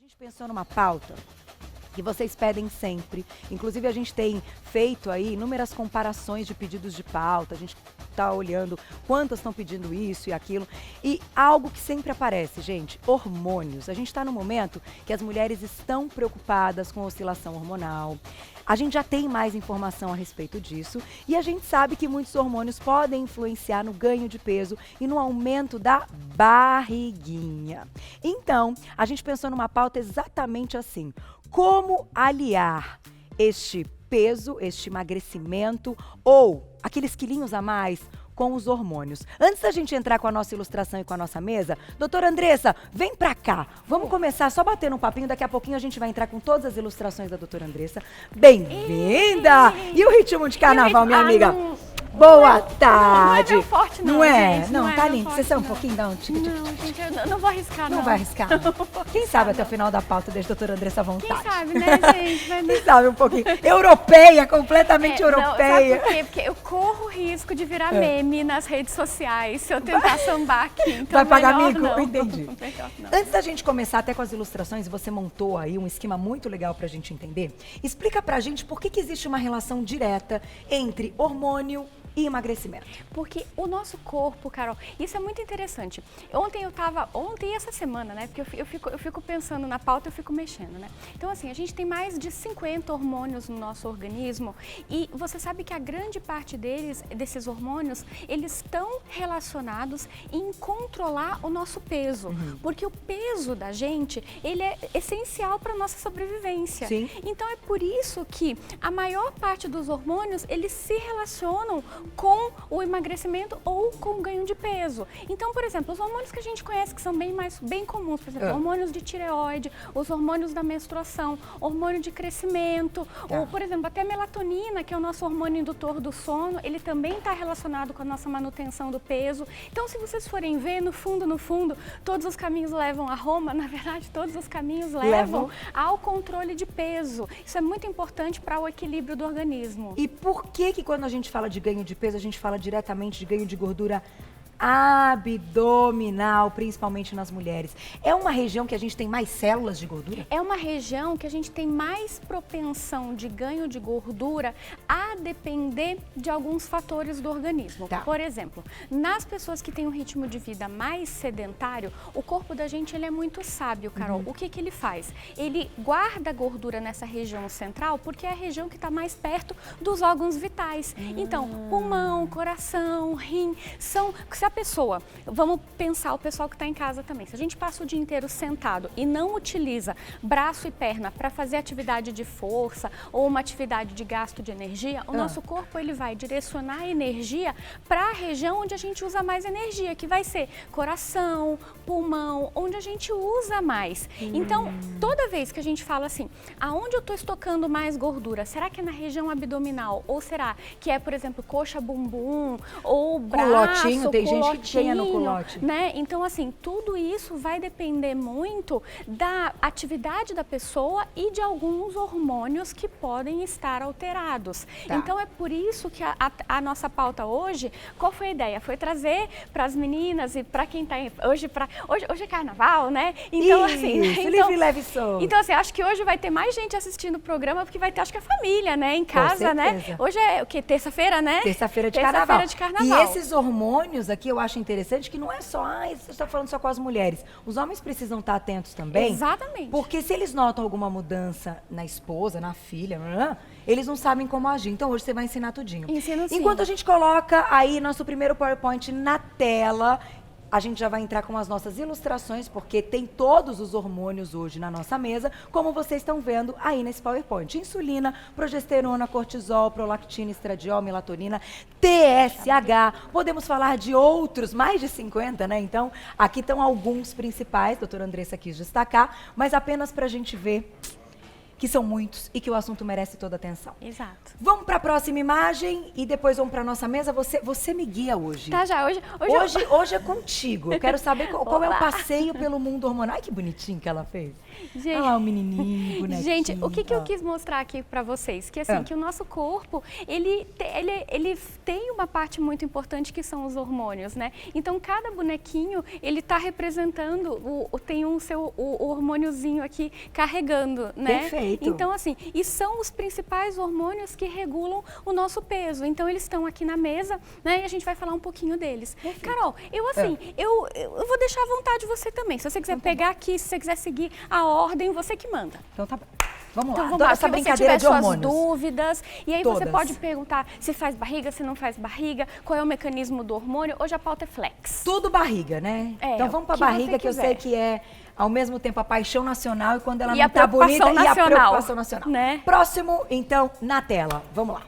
gente pensou numa pauta que vocês pedem sempre. Inclusive, a gente tem feito aí inúmeras comparações de pedidos de pauta. A gente está olhando quantas estão pedindo isso e aquilo. E algo que sempre aparece, gente, hormônios. A gente está no momento que as mulheres estão preocupadas com a oscilação hormonal. A gente já tem mais informação a respeito disso e a gente sabe que muitos hormônios podem influenciar no ganho de peso e no aumento da barriguinha. Então, a gente pensou numa pauta exatamente assim: como aliar este peso, este emagrecimento ou aqueles quilinhos a mais com os hormônios. Antes da gente entrar com a nossa ilustração e com a nossa mesa, doutora Andressa, vem pra cá. Vamos começar só batendo um papinho, daqui a pouquinho a gente vai entrar com todas as ilustrações da doutora Andressa. Bem-vinda! E o ritmo de carnaval, minha amiga? Boa tarde! Não é meu forte, não. Não é? Gente, não, é tá meu lindo. forte, Você sabe um não. pouquinho? Dá um tique-tique. Não, gente, eu não vou arriscar, não. Não vai arriscar. Quem sabe até o final da pauta deixa a doutora Andressa à vontade. Quem sabe, né, gente? Vai- Quem sabe um pouquinho. Europeia, completamente Não, europeia. sabe por quê? Porque eu corro o risco de virar meme nas redes sociais se eu tentar sambar aqui. Então Vai pagar melhor mico? não. Entendi. Melhor não. Antes da gente começar até com as ilustrações, você montou aí um esquema muito legal pra gente entender. Explica pra gente por que existe uma relação direta entre hormônio e emagrecimento. Porque o nosso corpo, Carol, isso é muito interessante. Ontem e essa semana, né? Porque eu fico pensando na pauta, eu fico mexendo, né? Então, assim, a gente tem mais de 50 hormônios no nosso organismo e você sabe que a grande parte desses hormônios, eles estão relacionados em controlar o nosso peso. Porque o peso da gente, ele é essencial para nossa sobrevivência. Sim. Então, é por isso que a maior parte dos hormônios, eles se relacionam com o emagrecimento ou com o ganho de peso. Então, por exemplo, os hormônios que a gente conhece que são bem comuns, por exemplo, hormônios de tireoide, os hormônios da menstruação, hormônio de crescimento, ou, por exemplo, até a melatonina, que é o nosso hormônio indutor do sono, ele também está relacionado com a nossa manutenção do peso. Então, se vocês forem ver, no fundo, todos os caminhos levam a Roma, na verdade, todos os caminhos levam ao controle de peso. Isso é muito importante para o equilíbrio do organismo. E por que quando a gente fala de ganho de peso, a gente fala diretamente de ganho de gordura abdominal, principalmente nas mulheres? É uma região que a gente tem mais células de gordura? É uma região que a gente tem mais propensão de ganho de gordura a depender de alguns fatores do organismo. Tá. Por exemplo, nas pessoas que têm um ritmo de vida mais sedentário, o corpo da gente ele é muito sábio, Carol. O que ele faz? Ele guarda a gordura nessa região central porque é a região que está mais perto dos órgãos vitais. Então, pulmão, coração, rim, se a pessoa, vamos pensar o pessoal que está em casa também, se a gente passa o dia inteiro sentado e não utiliza braço e perna para fazer atividade de força ou uma atividade de gasto de energia, o nosso corpo ele vai direcionar a energia para a região onde a gente usa mais energia, que vai ser coração, pulmão, onde a gente usa mais. Então, toda vez que a gente fala assim, aonde eu estou estocando mais gordura, será que é na região abdominal? Ou será que é, por exemplo, coxa, bumbum, ou braço, Culotinho, tem gente que ganha no culote. né? Então, assim, tudo isso vai depender muito da atividade da pessoa e de alguns hormônios que podem estar alterados. Tá. Então, é por isso que a nossa pauta hoje, qual foi a ideia? Foi trazer para as meninas e para quem está hoje é carnaval, né? Então, assim, livre, leve e solto. então, assim, acho que hoje vai ter mais gente assistindo o programa, porque vai ter, acho que a família, né, em casa, né? certeza. Hoje é o quê? Terça-feira, né? Terça-feira de carnaval. E esses hormônios aqui, eu acho interessante que não é só, você está falando só com as mulheres. Os homens precisam estar atentos também. Exatamente. Porque se eles notam alguma mudança na esposa, na filha, eles não sabem como agir. Então hoje você vai ensinar tudinho. Ensino sim. Enquanto a gente coloca aí nosso primeiro PowerPoint na tela, a gente já vai entrar com as nossas ilustrações, porque tem todos os hormônios hoje na nossa mesa, como vocês estão vendo aí nesse PowerPoint. Insulina, progesterona, cortisol, prolactina, estradiol, melatonina, TSH. Podemos falar de outros, mais de 50, né? Então, aqui estão alguns principais, a doutora Andressa quis destacar, mas apenas para a gente ver que são muitos e que o assunto merece toda a atenção. Exato. Vamos para a próxima imagem e depois vamos para nossa mesa. Você me guia hoje. Tá, já. Hoje é contigo. Eu quero saber qual é o passeio pelo mundo hormonal. Ai, que bonitinho que ela fez. Gente, olha lá o menininho, bonequinho. Gente, o que eu quis mostrar aqui para vocês? Que assim, que o nosso corpo, ele tem uma parte muito importante que são os hormônios, né? Então, cada bonequinho, ele tá representando, tem o hormôniozinho aqui carregando, né? Perfeito. Então, assim, e são os principais hormônios que regulam o nosso peso. Então, eles estão aqui na mesa, né? E a gente vai falar um pouquinho deles. Perfeito. Carol, eu vou deixar à vontade você também. Se você quiser pegar aqui, se você quiser seguir a ordem, você que manda. Então tá bom. Vamos lá, então, essa brincadeira de hormônios. Suas dúvidas, e aí Todas. Você pode perguntar se faz barriga, se não faz barriga, qual é o mecanismo do hormônio. Hoje a pauta é flex. Tudo barriga, né? Então vamos pra barriga, que eu sei que é ao mesmo tempo a paixão nacional e quando ela não tá bonita e a preocupação nacional. Né? Próximo, então, na tela. Vamos lá.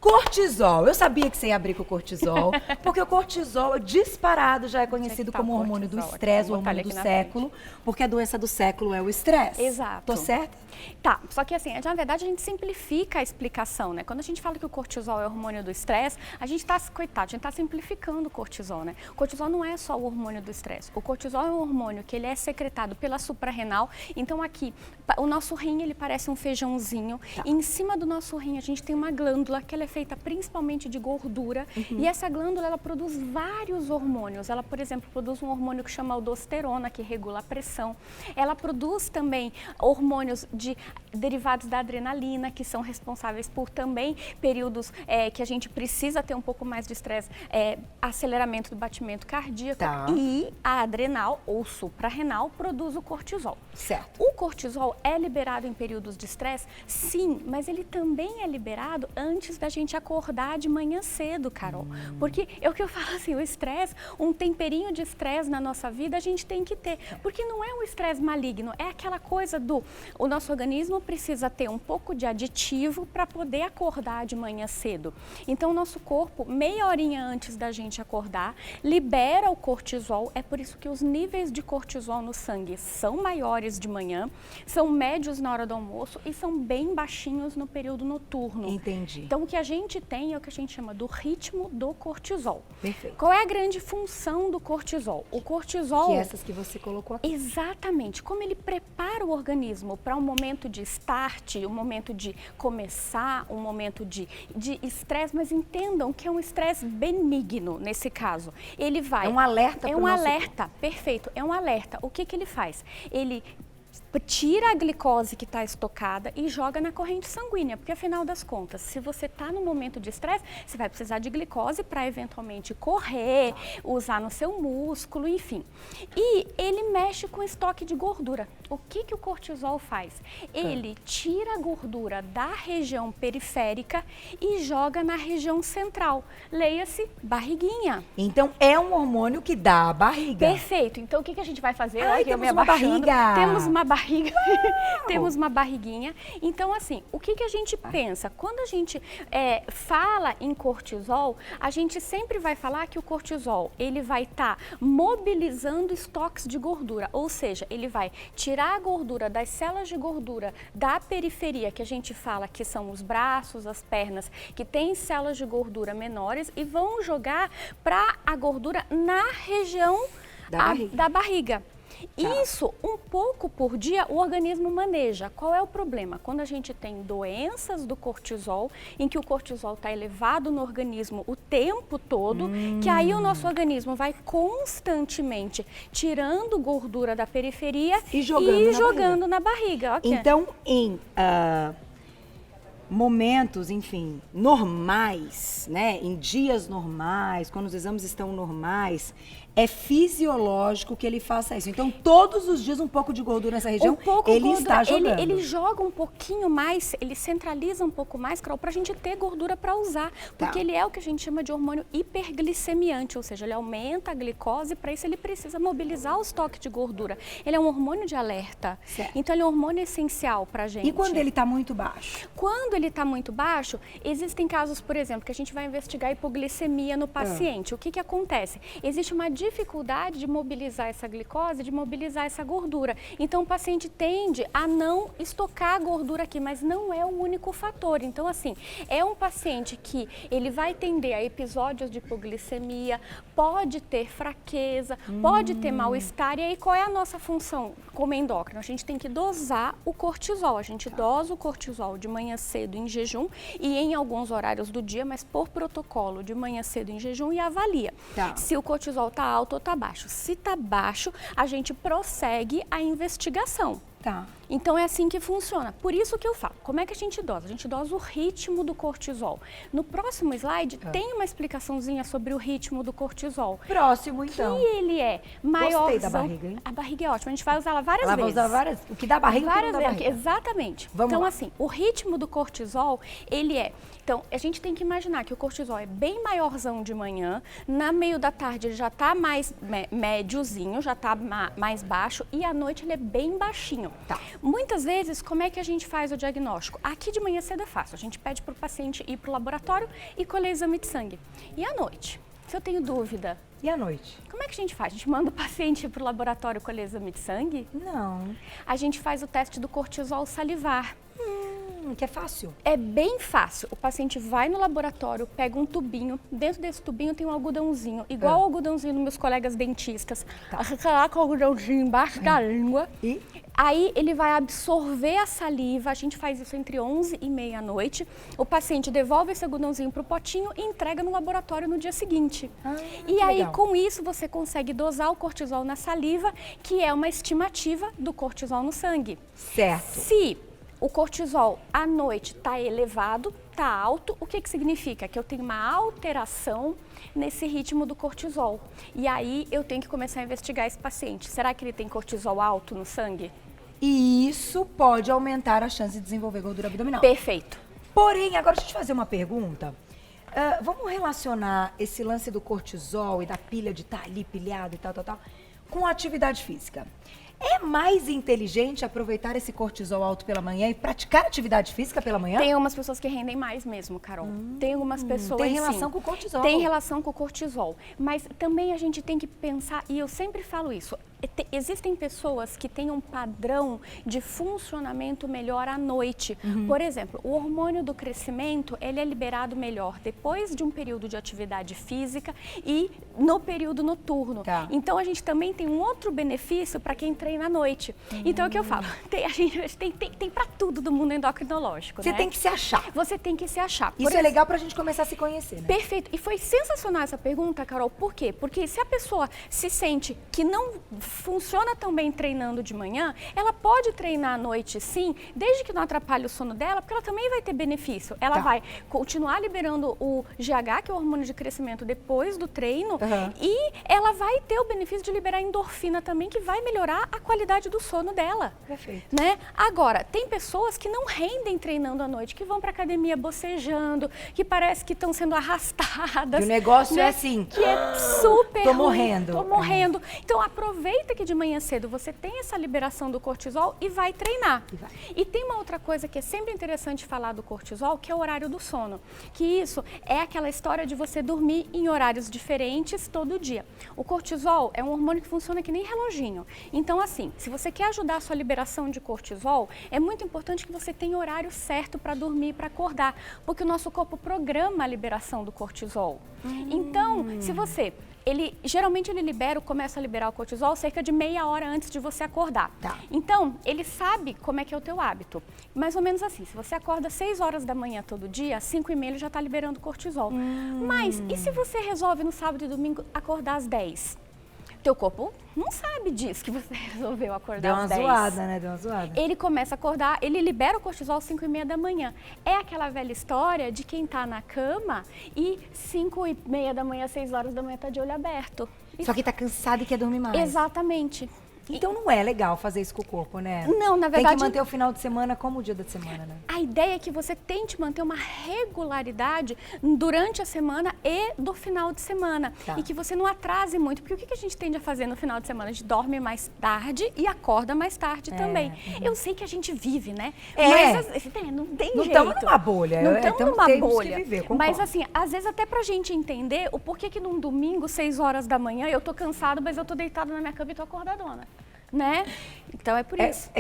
Cortisol. Eu sabia que você ia abrir com o cortisol, porque o cortisol disparado já é conhecido como o hormônio do estresse, o hormônio do século, porque a doença do século é o estresse. Exato. Tô certa? Tá, só que assim, na verdade a gente simplifica a explicação, né? Quando a gente fala que o cortisol é o hormônio do estresse, a gente tá, coitado, a gente tá simplificando o cortisol, né? O cortisol não é só o hormônio do estresse. O cortisol é um hormônio que ele é secretado pela suprarrenal. Então aqui, o nosso rim, ele parece um feijãozinho. Tá. E em cima do nosso rim, a gente tem uma glândula que ela é feita principalmente de gordura. E essa glândula, ela produz vários hormônios. Ela, por exemplo, produz um hormônio que chama aldosterona, que regula a pressão. Ela produz também hormônios derivados da adrenalina, que são responsáveis por também períodos que a gente precisa ter um pouco mais de estresse, aceleramento do batimento cardíaco. Tá. E a adrenal ou suprarrenal produz o cortisol. Certo. O cortisol é liberado em períodos de estresse? Sim, mas ele também é liberado antes da gente acordar de manhã cedo, Carol. Porque é o que eu falo assim, o estresse, um temperinho de estresse na nossa vida a gente tem que ter. Porque não é um estresse maligno, é aquela coisa o nosso organismo precisa ter um pouco de aditivo para poder acordar de manhã cedo. Então, o nosso corpo, meia horinha antes da gente acordar, libera o cortisol. É por isso que os níveis de cortisol no sangue são maiores de manhã, são médios na hora do almoço e são bem baixinhos no período noturno. Entendi. Então, o que a gente tem é o que a gente chama do ritmo do cortisol. Perfeito. Qual é a grande função do cortisol? O cortisol... Que é essas que você colocou aqui. Exatamente. Como ele prepara o organismo para um momento de start, um momento de começar, um momento de estresse, mas entendam que é um estresse benigno nesse caso. Ele vai... É um alerta para o nosso alerta, perfeito. É um alerta. O que ele faz? Ele tira a glicose que está estocada e joga na corrente sanguínea, porque afinal das contas, se você está no momento de estresse, você vai precisar de glicose para eventualmente correr, usar no seu músculo, enfim. E ele mexe com o estoque de gordura. O que o cortisol faz? Ele tira a gordura da região periférica e joga na região central. Leia-se barriguinha. Então, é um hormônio que dá a barriga. Perfeito. Então, o que a gente vai fazer? Ai, temos uma barriga. Temos uma barriga. Temos uma barriguinha. Então, assim, o que a gente pensa? Quando a gente fala em cortisol, a gente sempre vai falar que o cortisol, ele vai estar mobilizando estoques de gordura, ou seja, ele vai tirar a gordura das células de gordura da periferia, que a gente fala que são os braços, as pernas, que têm células de gordura menores e vão jogar para a gordura na região da barriga. Isso, um pouco por dia, o organismo maneja. Qual é o problema? Quando a gente tem doenças do cortisol, em que o cortisol está elevado no organismo o tempo todo, que aí o nosso organismo vai constantemente tirando gordura da periferia e jogando na barriga. Okay. Então, em momentos, enfim, normais, né? Em dias normais, quando os exames estão normais, é fisiológico que ele faça isso. Então, todos os dias, um pouco de gordura nessa região, está jogando. Ele joga um pouquinho mais, ele centraliza um pouco mais, Carol, para a gente ter gordura para usar. Porque ele é o que a gente chama de hormônio hiperglicemiante, ou seja, ele aumenta a glicose, para isso ele precisa mobilizar o estoque de gordura. Ele é um hormônio de alerta. Certo. Então, ele é um hormônio essencial para a gente. E quando ele está muito baixo? Quando ele está muito baixo, existem casos, por exemplo, que a gente vai investigar hipoglicemia no paciente. O que acontece? Existe uma dificuldade de mobilizar essa glicose, de mobilizar essa gordura. Então, o paciente tende a não estocar a gordura aqui, mas não é o único fator. Então, assim, é um paciente que ele vai tender a episódios de hipoglicemia, pode ter fraqueza, pode ter mal-estar. E aí, qual é a nossa função como endócrino? A gente tem que dosar o cortisol. A gente dosa o cortisol de manhã cedo em jejum e em alguns horários do dia, mas por protocolo, de manhã cedo em jejum, e avalia se o cortisol está alto ou está baixo. Se está baixo, a gente prossegue a investigação. Então é assim que funciona. Por isso que eu falo, como é que a gente dosa? A gente dosa o ritmo do cortisol. No próximo slide tem uma explicaçãozinha sobre o ritmo do cortisol. Próximo, então. Que ele é maiorzão. Gostei da barriga, hein? A barriga é ótima, a gente vai usar ela várias vezes. Vai usar várias, o que dá barriga, várias o que não dá vezes. barriga. Exatamente. Vamos então, lá. assim, o ritmo do cortisol, ele é... Então, a gente tem que imaginar que o cortisol é bem maiorzão de manhã, na meio da tarde ele já está mais médiozinho, já está mais baixo, e à noite ele é bem baixinho. Muitas vezes, como é que a gente faz o diagnóstico? Aqui de manhã cedo é fácil, a gente pede para o paciente ir para o laboratório e colher exame de sangue. E à noite? Se eu tenho dúvida... E à noite? Como é que a gente faz? A gente manda o paciente ir para o laboratório colher exame de sangue? Não. A gente faz o teste do cortisol salivar. Que é fácil. É bem fácil. O paciente vai no laboratório, pega um tubinho, dentro desse tubinho tem um algodãozinho, igual o algodãozinho dos meus colegas dentistas. Coloca o algodãozinho embaixo da língua. E? Aí ele vai absorver a saliva, a gente faz isso entre 11 e meia-noite. O paciente devolve esse algodãozinho para o potinho e entrega no laboratório no dia seguinte. E aí, legal. com isso, você consegue dosar o cortisol na saliva, que é uma estimativa do cortisol no sangue. Certo. Se o cortisol à noite está elevado, está alto, o que significa? Que eu tenho uma alteração nesse ritmo do cortisol. E aí eu tenho que começar a investigar esse paciente. Será que ele tem cortisol alto no sangue? E isso pode aumentar a chance de desenvolver gordura abdominal. Perfeito. Porém, agora deixa eu te fazer uma pergunta. Vamos relacionar esse lance do cortisol e da pilha de estar ali pilhado e tal, com a atividade física. É mais inteligente aproveitar esse cortisol alto pela manhã e praticar atividade física pela manhã? Tem algumas pessoas que rendem mais mesmo, Carol. Tem algumas pessoas, tem relação sim, com o cortisol. Tem relação com o cortisol. Mas também a gente tem que pensar, e eu sempre falo isso, existem pessoas que têm um padrão de funcionamento melhor à noite. Por exemplo, o hormônio do crescimento, ele é liberado melhor depois de um período de atividade física e no período noturno. Então, a gente também tem um outro benefício para quem treina à noite. Então, é o que eu falo, tem para tudo do mundo endocrinológico, Você tem que se achar. Você tem que se achar. Isso é legal para a gente começar a se conhecer, né? Perfeito. E foi sensacional essa pergunta, Carol. Por quê? Porque se a pessoa se sente que não funciona tão bem treinando de manhã, ela pode treinar à noite sim, desde que não atrapalhe o sono dela, porque ela também vai ter benefício. Ela vai continuar liberando o GH, que é o hormônio de crescimento, depois do treino, e ela vai ter o benefício de liberar endorfina também, que vai melhorar a qualidade do sono dela. Perfeito. Né? Agora, tem pessoas que não rendem treinando à noite, que vão para academia bocejando, que parece que estão sendo arrastadas. E o negócio né? é assim, que é super tô ruim, morrendo. Tô morrendo. Então, aproveita que de manhã cedo você tem essa liberação do cortisol e vai treinar. E tem uma outra coisa que é sempre interessante falar do cortisol, que é o horário do sono. Que isso é aquela história de você dormir em horários diferentes todo dia. O cortisol é um hormônio que funciona que nem reloginho. Então, assim, se você quer ajudar a sua liberação de cortisol, é muito importante que você tenha horário certo para dormir e para acordar, porque o nosso corpo programa a liberação do cortisol. Então, se você... geralmente ele começa a liberar o cortisol cerca de meia hora antes de você acordar. Então, ele sabe como é que é o teu hábito. Mais ou menos assim, se você acorda 6 horas da manhã todo dia, às 5h30 ele já está liberando cortisol. Mas, e se você resolve no sábado e domingo acordar às 10? Teu corpo não sabe disso que você resolveu acordar às 10. Deu uma zoada, né? Deu uma zoada. Ele começa a acordar, ele libera o cortisol às 5h30 da manhã. É aquela velha história de quem tá na cama e 5h30 da manhã, 6 horas da manhã tá de olho aberto. Só que tá cansado e quer dormir mais. Exatamente. Então não é legal fazer isso com o corpo, né? Não, na verdade... Tem que manter o final de semana como o dia da semana, né? A ideia é que você tente manter uma regularidade durante a semana e do final de semana. Tá. E que você não atrase muito, porque o que a gente tende a fazer no final de semana? A gente dorme mais tarde e acorda mais tarde também. Eu sei que a gente vive, né? Mas não tem Não jeito. estamos numa bolha. Não estamos numa bolha. Que viver, mas assim, às vezes até pra gente entender o porquê que num domingo, 6 horas da manhã, eu tô cansado, mas eu tô deitado na minha cama e tô acordadona. Né? Então é por isso.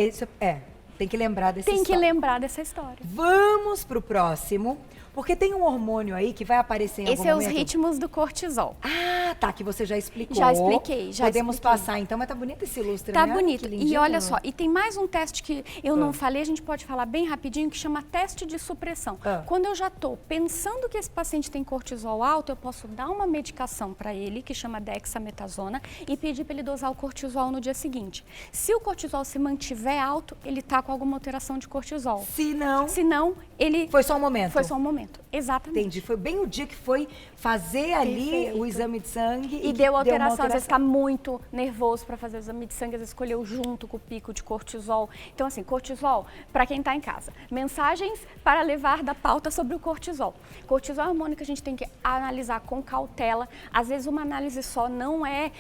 Tem que lembrar dessa Tem história. que lembrar dessa história. Vamos pro próximo, porque tem um hormônio aí que vai aparecer em algum momento. Esse é os ritmos do cortisol. Ah, tá, que você já explicou. Já expliquei, já Podemos expliquei. passar então, mas tá bonito esse lustre, Tá né? bonito. Que lindinho. E olha só, e tem mais um teste que eu não falei, a gente pode falar bem rapidinho, que chama teste de supressão. Quando eu já tô pensando que esse paciente tem cortisol alto, eu posso dar uma medicação para ele, que chama dexametasona, e pedir para ele dosar o cortisol no dia seguinte. Se o cortisol se mantiver alto, ele tá com alguma alteração de cortisol. Se não, ele... foi só um momento. Foi só um momento, exatamente. Entendi. Foi bem o dia que foi fazer ali Perfeito. o exame de sangue. E deu alteração. Às vezes está muito nervoso para fazer o exame de sangue, às vezes escolheu junto com o pico de cortisol. Então, assim, cortisol, para quem está em casa, mensagens para levar da pauta sobre o cortisol. Cortisol é um hormônio que a gente tem que analisar com cautela. Às vezes, uma análise só não é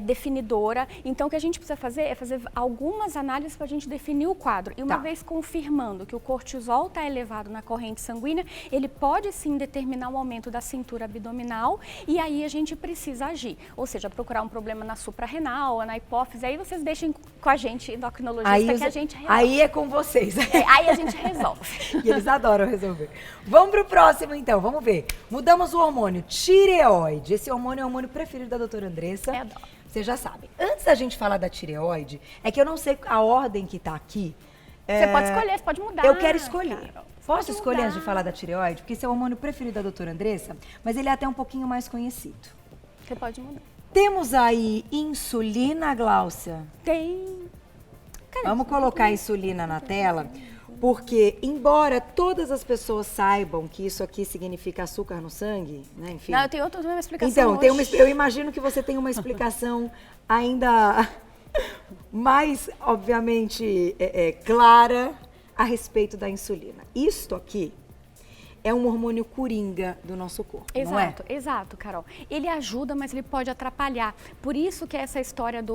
definidora. Então, o que a gente precisa fazer é fazer algumas análises para a gente definir o quadro. E uma vez confirmando que o cortisol está elevado na corrente sanguínea, ele pode sim determinar o aumento da cintura abdominal e aí a gente precisa agir. Ou seja, procurar um problema na suprarrenal ou na hipófise. Aí vocês deixem com a gente, endocrinologista, que a gente resolve. Aí é com vocês. Aí a gente resolve. E eles adoram resolver. Vamos pro próximo então, vamos ver. Mudamos o hormônio tireoide. Esse hormônio é o hormônio preferido da doutora Andressa. Eu adoro. Vocês já sabem. Antes da gente falar da tireoide, é que eu não sei a ordem que tá aqui. Você pode escolher, você pode mudar. Eu quero escolher. Cara. Posso escolher antes de falar da tireoide? Porque esse é o hormônio preferido da doutora Andressa, mas ele é até um pouquinho mais conhecido. Você pode mudar. Temos aí insulina, Gláucia. Tem. Vamos colocar a insulina na tela, porque embora todas as pessoas saibam que isso aqui significa açúcar no sangue, né? Enfim. Não, eu tenho outra explicação. Então, eu imagino que você tem uma explicação ainda mais, obviamente, clara a respeito da insulina. Isto aqui é um hormônio coringa do nosso corpo, não é? Exato, Carol. Ele ajuda, mas ele pode atrapalhar. Por isso que essa história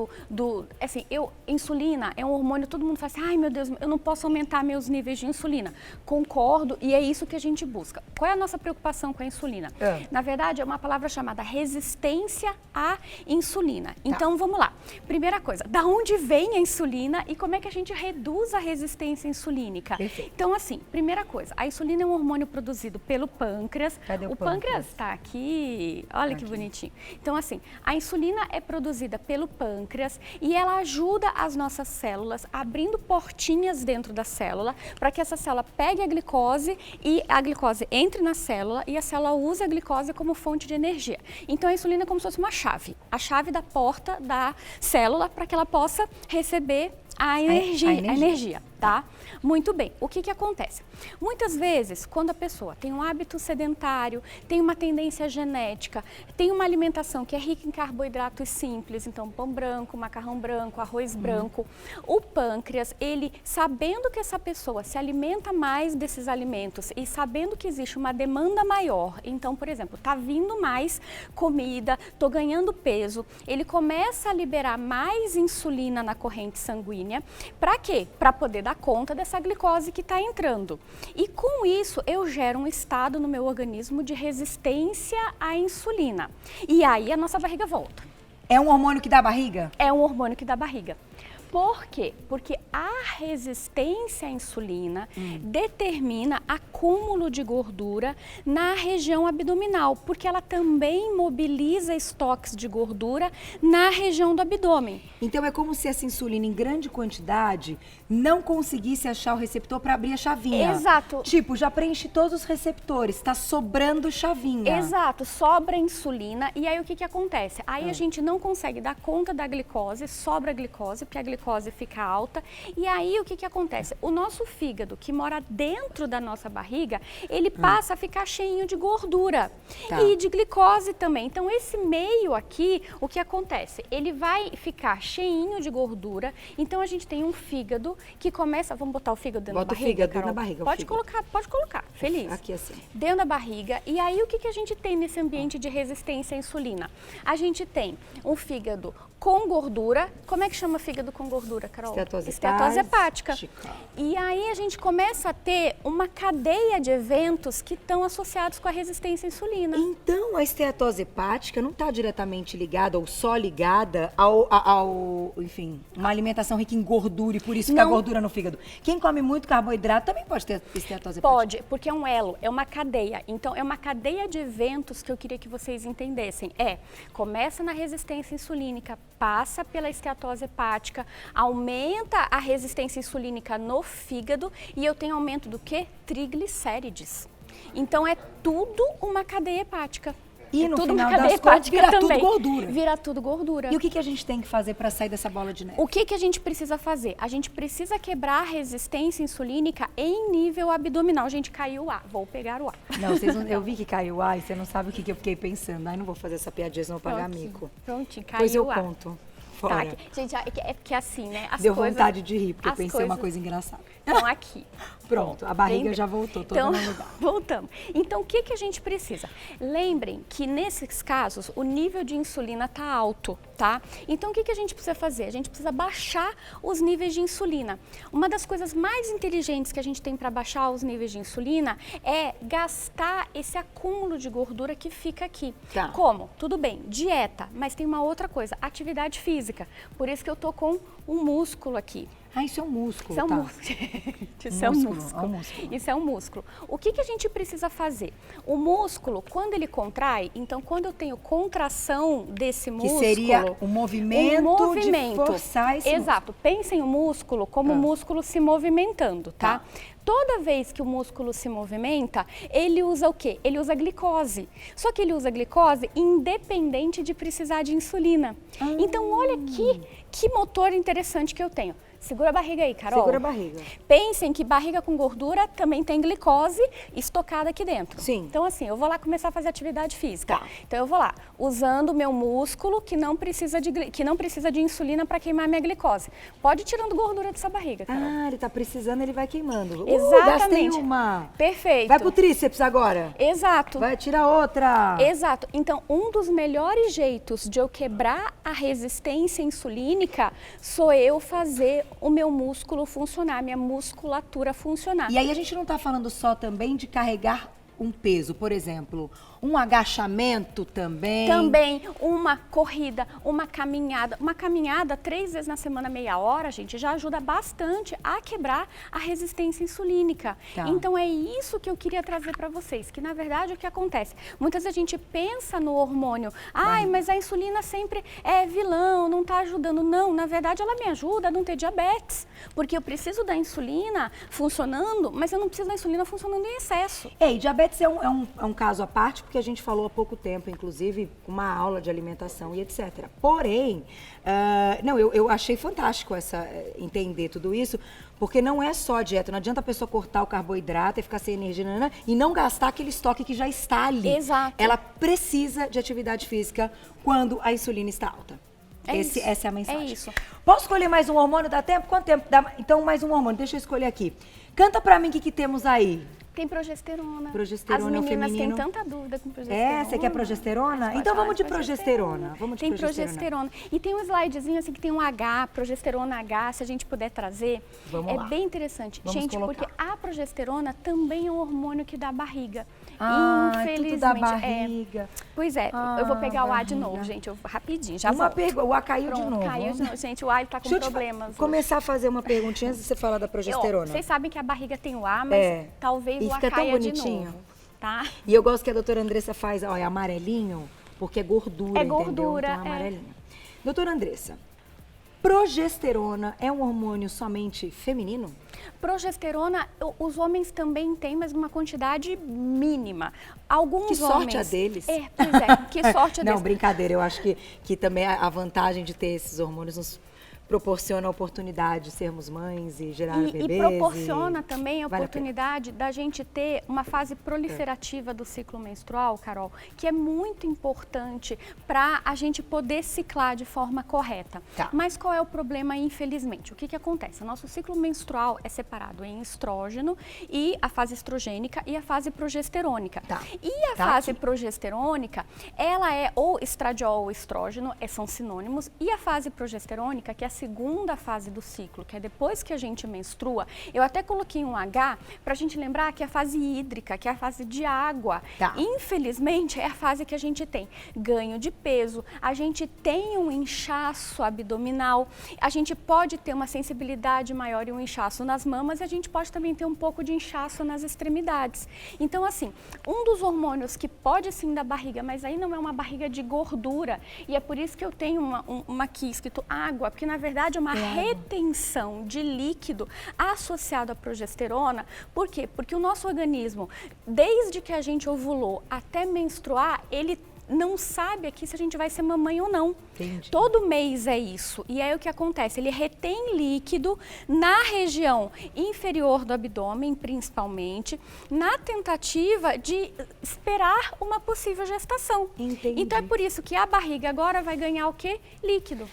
assim, insulina é um hormônio, todo mundo fala assim, ai meu Deus, eu não posso aumentar meus níveis de insulina. Concordo, e é isso que a gente busca. Qual é a nossa preocupação com a insulina? Na verdade, é uma palavra chamada resistência à insulina. Então, vamos lá. Primeira coisa, da onde vem a insulina e como é que a gente reduz a resistência insulínica? Perfeito. Então, assim, primeira coisa, a insulina é um hormônio produzido pelo pâncreas. Cadê o pâncreas está aqui, olha que bonitinho. Então, assim, a insulina é produzida pelo pâncreas e ela ajuda as nossas células abrindo portinhas dentro da célula para que essa célula pegue a glicose e a glicose entre na célula e a célula use a glicose como fonte de energia. Então, a insulina é como se fosse uma chave, a chave da porta da célula para que ela possa receber a energia, tá? Muito bem, o que acontece? Muitas vezes, quando a pessoa tem um hábito sedentário, tem uma tendência genética, tem uma alimentação que é rica em carboidratos simples, então pão branco, macarrão branco, arroz branco, o pâncreas, ele sabendo que essa pessoa se alimenta mais desses alimentos e sabendo que existe uma demanda maior, então, por exemplo, tá vindo mais comida, tô ganhando peso, ele começa a liberar mais insulina na corrente sanguínea. Para quê? Para poder dar conta dessa glicose que está entrando. E com isso, eu gero um estado no meu organismo de resistência à insulina. E aí a nossa barriga volta. É um hormônio que dá barriga? É um hormônio que dá barriga. Por quê? Porque a resistência à insulina determina acúmulo de gordura na região abdominal, porque ela também mobiliza estoques de gordura na região do abdômen. Então é como se essa insulina em grande quantidade não conseguisse achar o receptor para abrir a chavinha. Exato. Tipo, já preenche todos os receptores, está sobrando chavinha. Exato, sobra insulina e aí o que acontece? Aí a gente não consegue dar conta da glicose, sobra a glicose, porque a glicose glicose fica alta. E aí o que acontece? O nosso fígado, que mora dentro da nossa barriga, ele passa a ficar cheinho de gordura e de glicose também. Então esse meio aqui, o que acontece? Ele vai ficar cheinho de gordura. Então a gente tem um fígado que começa, vamos botar o fígado dentro da barriga, o fígado Carol? dentro da barriga. Pode colocar, feliz. Aqui assim. Dentro da barriga. E aí o que a gente tem nesse ambiente de resistência à insulina? A gente tem um fígado com gordura. Como é que chama fígado com gordura, Carol? Esteatose hepática. E aí a gente começa a ter uma cadeia de eventos que estão associados com a resistência à insulina. Então a esteatose hepática não está diretamente ligada ou só ligada enfim, uma alimentação rica em gordura e por isso fica gordura no fígado. Quem come muito carboidrato também pode ter esteatose hepática? Pode, porque é um elo, é uma cadeia. Então é uma cadeia de eventos que eu queria que vocês entendessem. Começa na resistência insulínica, passa pela esteatose hepática, aumenta a resistência insulínica no fígado e eu tenho aumento do quê? Triglicérides. Então é tudo uma cadeia hepática. E no final das contas vira tudo gordura. Vira tudo gordura. E o que a gente tem que fazer para sair dessa bola de neve? O que a gente precisa fazer? A gente precisa quebrar a resistência insulínica em nível abdominal. Gente, caiu o ar. Vou pegar o ar. Não, eu vi que caiu o ar e você não sabe o que eu fiquei pensando. Ai, não vou fazer essa piadinha, senão vou pagar mico. Prontinho, caiu pois eu o ar. conto. Fora. Tá, gente, é porque assim, né? Deu vontade de rir, porque eu pensei uma coisa engraçada. Estão aqui. Pronto, a barriga já voltou, toda no lugar. Voltamos. Então, o que a gente precisa? Lembrem que nesses casos, o nível de insulina está alto, tá? Então, o que a gente precisa fazer? A gente precisa baixar os níveis de insulina. Uma das coisas mais inteligentes que a gente tem para baixar os níveis de insulina é gastar esse acúmulo de gordura que fica aqui. Tá. Como? Tudo bem, dieta, mas tem uma outra coisa, atividade física. Por isso que eu tô com um músculo aqui. Ah, isso é um músculo, Isso é um tá. músculo. Isso é um músculo. Isso é um músculo. O que a gente precisa fazer? O músculo, quando ele contrai, então quando eu tenho contração desse músculo... Que seria o movimento de forçar esse Exato. Pensem o músculo como o músculo se movimentando, tá? Toda vez que o músculo se movimenta, ele usa o quê? Ele usa glicose. Só que ele usa glicose independente de precisar de insulina. Então, olha que motor interessante que eu tenho. Segura a barriga aí, Carol. Segura a barriga. Pensem que barriga com gordura também tem glicose estocada aqui dentro. Sim. Então, assim, eu vou lá começar a fazer atividade física. Tá. Então, eu vou lá, usando o meu músculo que não precisa de insulina para queimar minha glicose. Pode ir tirando gordura dessa barriga, Carol. Ah, ele tá precisando, ele vai queimando. Exatamente. Gastei uma. Perfeito. Vai pro tríceps agora. Exato. Vai tirar outra. Exato. Então, um dos melhores jeitos de eu quebrar a resistência insulínica sou eu fazer o meu músculo funcionar, minha musculatura funcionar. E aí a gente não tá falando só também de carregar um peso, por exemplo, um agachamento também. Também uma corrida, uma caminhada. Uma caminhada 3 vezes na semana, meia hora, gente, já ajuda bastante a quebrar a resistência insulínica. Tá. Então é isso que eu queria trazer para vocês, que na verdade o que acontece? Muitas vezes a gente pensa no hormônio, mas a insulina sempre é vilão, não tá ajudando. Não, na verdade ela me ajuda a não ter diabetes, porque eu preciso da insulina funcionando, mas eu não preciso da insulina funcionando em excesso. E diabetes é um caso à parte, porque a gente falou há pouco tempo, inclusive, uma aula de alimentação e etc. Porém, eu achei fantástico entender tudo isso, porque não é só dieta, não adianta a pessoa cortar o carboidrato e ficar sem energia e não gastar aquele estoque que já está ali. Exato. Ela precisa de atividade física quando a insulina está alta. Essa é a mensagem. É isso. Posso escolher mais um hormônio? Dá tempo? Quanto tempo? Então, mais um hormônio. Deixa eu escolher aqui. Canta pra mim o que temos aí. Tem progesterona. Progesterona é o feminino. As meninas têm tanta dúvida com progesterona. Você quer progesterona? Então vamos de progesterona. Tem progesterona. E tem um slidezinho assim que tem um H, progesterona H, se a gente puder trazer. Vamos lá. É bem interessante. Vamos gente, colocar. porque a progesterona também é um hormônio que dá barriga. Infelizmente. Tudo dá barriga. Pois é, eu vou pegar o A de novo, gente. Rapidinho, já volto. O A caiu de novo. Caiu de novo. Gente, o A tá com problemas. Começar a fazer uma perguntinha antes de você falar da progesterona. Vocês sabem que a barriga tem o A, mas talvez o A caia de novo. Tá? E eu gosto que a doutora Andressa faz, é amarelinho, porque é gordura, gordura, entendeu? Então é amarelinho. Doutora Andressa, progesterona é um hormônio somente feminino? Progesterona, os homens também têm, mas uma quantidade mínima. Alguns homens... Que sorte a deles. Pois é, que sorte a deles. Não, brincadeira, eu acho que também a vantagem de ter esses hormônios nos proporciona a oportunidade de sermos mães e gerar bebês. E proporciona também a vale oportunidade da gente ter uma fase proliferativa do ciclo menstrual, Carol, que é muito importante para a gente poder ciclar de forma correta. Tá. Mas qual é o problema, infelizmente? O que acontece? O nosso ciclo menstrual é separado em estrógeno e a fase estrogênica e a fase progesterônica. Tá. E a fase progesterônica, ela é ou estradiol ou estrógeno, são sinônimos, e a fase progesterônica, que é a segunda fase do ciclo, que é depois que a gente menstrua, eu até coloquei um H para a gente lembrar que é a fase hídrica, que é a fase de água. Tá. Infelizmente, é a fase que a gente tem ganho de peso, a gente tem um inchaço abdominal, a gente pode ter uma sensibilidade maior e um inchaço nas mamas, e a gente pode também ter um pouco de inchaço nas extremidades. Então, assim, um dos hormônios que pode sim dar barriga, mas aí não é uma barriga de gordura, e é por isso que eu tenho uma aqui escrito água, porque na verdade é uma retenção de líquido associado à progesterona. Por quê? Porque o nosso organismo, desde que a gente ovulou até menstruar, ele não sabe aqui se a gente vai ser mamãe ou não. Entendi. Todo mês é isso. E aí o que acontece? Ele retém líquido na região inferior do abdômen, principalmente, na tentativa de esperar uma possível gestação. Entendi. Então é por isso que a barriga agora vai ganhar o quê? Líquido.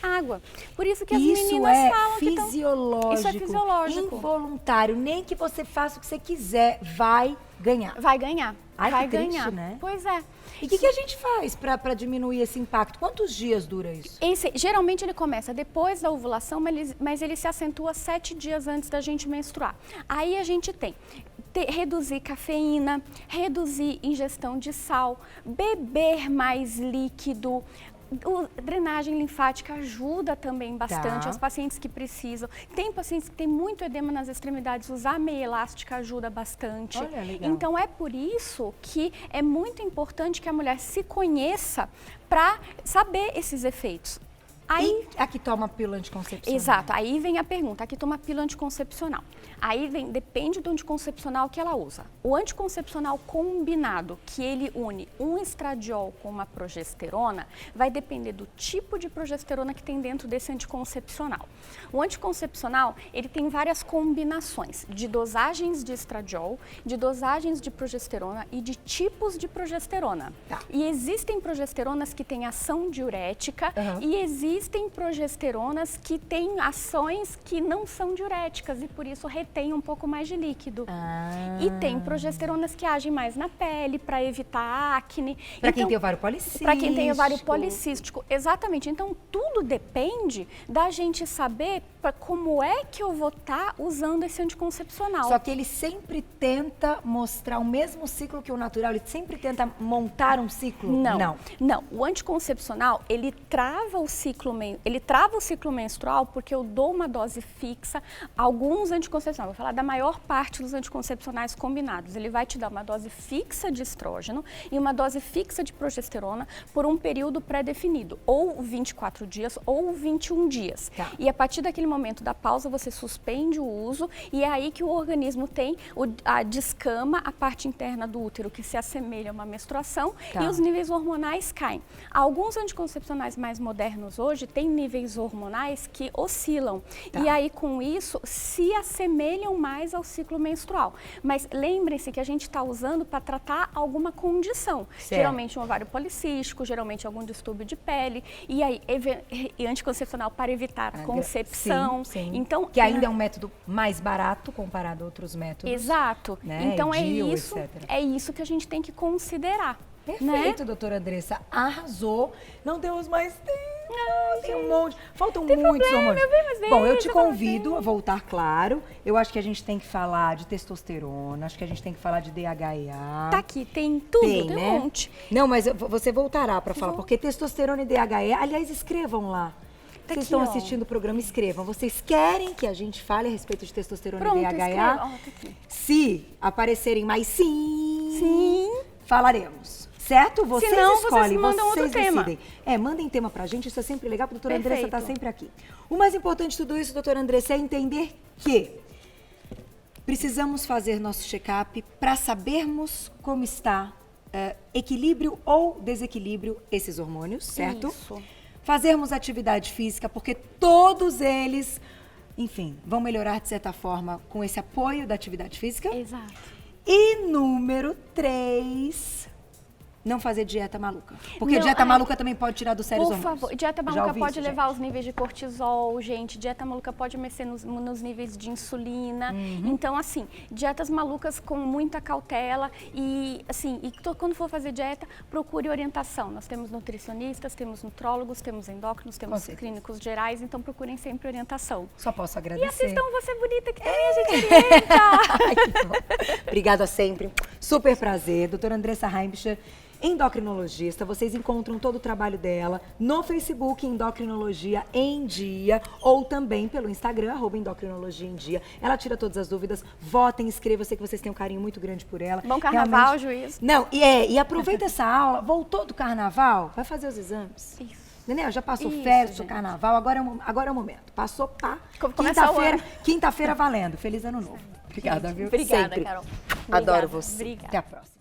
Água. Por isso que as meninas falam que fisiológico, isso é fisiológico. Involuntário, nem que você faça o que você quiser, vai ganhar. Vai ganhar. Ai, vai que triste, ganhar. né? Pois é. E o que a gente faz para diminuir esse impacto? Quantos dias dura isso? Geralmente ele começa depois da ovulação, mas ele se acentua 7 dias antes da gente menstruar. Aí a gente tem reduzir cafeína, reduzir ingestão de sal, beber mais líquido. Drenagem linfática ajuda também bastante as pacientes que precisam. Tem pacientes que têm muito edema nas extremidades, usar meia elástica ajuda bastante. Olha, legal. Então é por isso que é muito importante que a mulher se conheça para saber esses efeitos. Aí, e a que toma pílula anticoncepcional? Exato, aí vem a pergunta, a que toma pílula anticoncepcional. Aí depende do anticoncepcional que ela usa. O anticoncepcional combinado, que ele une um estradiol com uma progesterona, vai depender do tipo de progesterona que tem dentro desse anticoncepcional. O anticoncepcional, ele tem várias combinações de dosagens de estradiol, de dosagens de progesterona e de tipos de progesterona. Tá. E existem progesteronas que têm ação diurética e existem progesteronas que têm ações que não são diuréticas e por isso retém um pouco mais de líquido. E tem progesteronas que agem mais na pele para evitar acne. Para quem tem ovário policístico. Para quem tem ovário policístico, exatamente. Então tudo depende da gente saber como é que eu vou estar usando esse anticoncepcional. Só que ele sempre tenta mostrar o mesmo ciclo que o natural, ele sempre tenta montar um ciclo? Não. O anticoncepcional, ele trava o ciclo menstrual porque eu dou uma dose fixa. Alguns anticoncepcionais, vou falar da maior parte dos anticoncepcionais combinados, ele vai te dar uma dose fixa de estrógeno e uma dose fixa de progesterona por um período pré-definido, ou 24 dias ou 21 dias. Tá. E a partir daquele momento da pausa, você suspende o uso e é aí que o organismo tem a descama, a parte interna do útero que se assemelha a uma menstruação e os níveis hormonais caem. Alguns anticoncepcionais mais modernos hoje têm níveis hormonais que oscilam e aí com isso se assemelham mais ao ciclo menstrual. Mas lembrem-se que a gente está usando para tratar alguma condição, geralmente um ovário policístico, geralmente algum distúrbio de pele e aí e anticoncepcional para evitar a concepção. Sim. Então, que ainda é um método mais barato comparado a outros métodos. Exato. Né? Então etc. é isso que a gente tem que considerar. Perfeito, doutora Andressa. Arrasou. Não temos mais tempo. Tem um monte. Faltam muitos hormônios. Bom, eu te convido a voltar, claro. Eu acho que a gente tem que falar de testosterona, acho que a gente tem que falar de DHEA. Tá aqui, tem tudo, tem um monte. Não, mas você voltará para falar, porque testosterona e DHEA, aliás, escrevam lá. Vocês estão assistindo o programa, escrevam. Vocês querem que a gente fale a respeito de testosterona e DHEA? Tá aqui. Se aparecerem mais sim, falaremos. Certo? Vocês escolhem, vocês decidem. Mandem tema pra gente, isso é sempre legal, porque a doutora Andressa está sempre aqui. O mais importante de tudo isso, doutora Andressa, é entender que precisamos fazer nosso check-up para sabermos como está equilíbrio ou desequilíbrio esses hormônios, certo? Isso. fazermos atividade física, porque todos eles, enfim, vão melhorar de certa forma com esse apoio da atividade física. Exato. E número 3, não fazer dieta maluca. Porque Não, dieta maluca também pode tirar do sério os Por hormônios. favor, dieta Já maluca ouvi pode isso, levar gente. os níveis de cortisol, gente. Dieta maluca pode mexer nos níveis de insulina. Então, assim, dietas malucas com muita cautela e, assim, quando for fazer dieta, procure orientação. Nós temos nutricionistas, temos nutrólogos, temos endócrinos, temos clínicos gerais, então procurem sempre orientação. Só posso E agradecer. assistam Você Bonita, que também a gente orienta. Ai, que bom. Obrigada sempre. Super prazer. Doutora Andressa Heimbicher, endocrinologista. Vocês encontram todo o trabalho dela no Facebook Endocrinologia em Dia ou também pelo Instagram, @endocrinologia em dia. Ela tira todas as dúvidas. Votem, inscrevam. Eu sei que vocês têm um carinho muito grande por ela. Bom carnaval, juiz. Não, e aproveita essa aula. Voltou do carnaval, vai fazer os exames. Isso. Entendeu? Já passou Isso, férias, gente. carnaval, agora é o momento. Passou, pá. Começa o ano. Quinta-feira valendo. Feliz ano novo. Obrigada, viu? Obrigada, Sempre. Carol. Adoro Obrigada. você. Obrigada. Até a próxima.